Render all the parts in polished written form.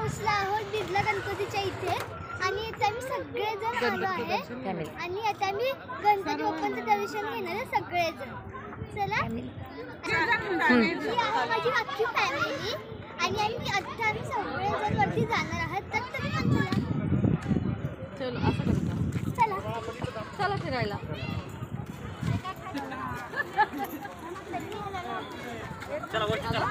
पोचलो आहोत बिर्ला गणपतीच्या इथे आणि आता आम्ही सगळेजण आलो आहे आणि आता आम्ही गणपती बाप्पांचं दर्शन घेणार आहे सगळेजण. चला ही आहे माझी अख्खी फॅमिली आणि आता आम्ही सगळेजण वरती जाणार आहात. तर तुम्ही पण चला. चला चला फिरायला. चला वरती चला.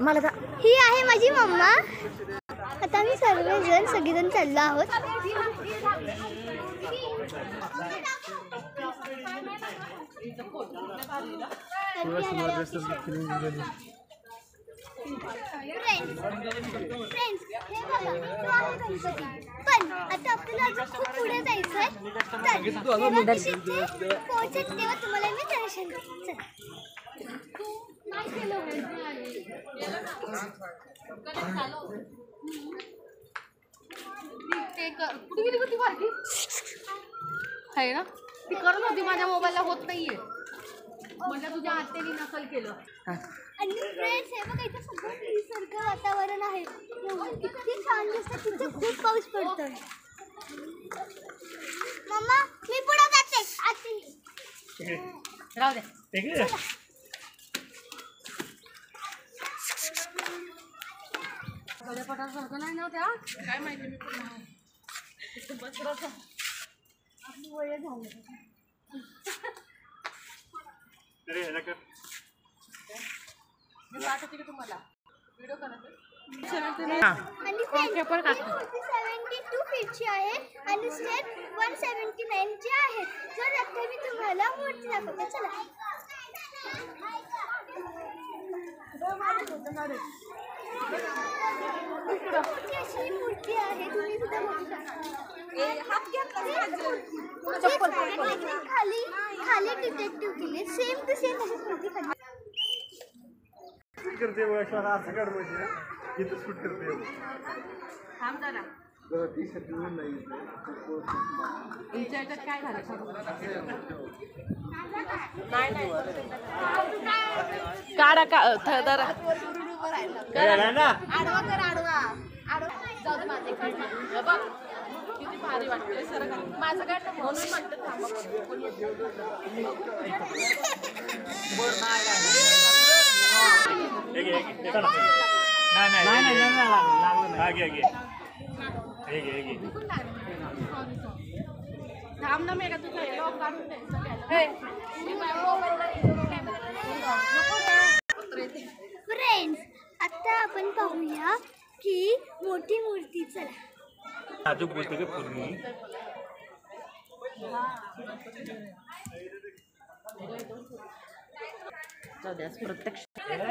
मला ही आहे माझी मम्मा. आता आम्ही सगळेजण चाललो आहोत. फ्रेंड्स हे बघा तो आहे गणपती. पण आता आपल्याला अजून खूप पुढे जायचंय. पोहोचत तेव्हा तुम्हाला मी दर्शन देईन. आहे ना ती करत होती माझ्या मोबाईलला होत नाहीये म्हणजे तुझ्या आत्याने नकल केलं. आणि फ्रेंड्स हे बघा इथे सगळं निसर्ग वातावरण आहे. किती छान दिसतं. तिथे खूप पाऊस पडतोय. मम्मा मी पुढे जाते. राहू दे. पटासारखं नाही ना त्या काय माहिती मी आपली वय झालं. वाटत की तुम्हाला व्हिडिओ करायचं. आणि 72 फीटची आहे आणि स्टेप 179 ची आहे. जर आता मी तुम्हाला मूर्ती दाखवते. चला अशी मूर्ती आहे. तुम्ही सुद्धा बघू शकता. खाली डिटेक्टिव्ह केले सेम टू सेम अशीच मूर्ती खाली करते असं काढ म्हणजे इथं शूट करते. थांब जरा. हिच्या याच्यात काय झालं काढा का जरा आडवा कर आडवा जाऊ दे माझे बघ किती भारी वाटतंय. सर माझं काय म्हणून म्हणतं थांबा थांब ना मेघा तुझा लॉक काढून दे. फ्रेंड्स आता आपण पाहूया की मोठी मूर्ती. चला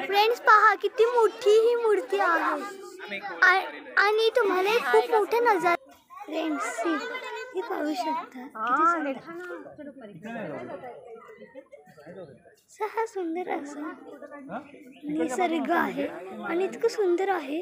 फ्रेंड्स पहा किती मोठी ही मूर्ती आहे आणि तुम्हाला खूप मोठा नजारा. फ्रेंड्स हे पाहू शकता. हा सुंदर असा निसर्ग आहे आणि इतकं सुंदर आहे.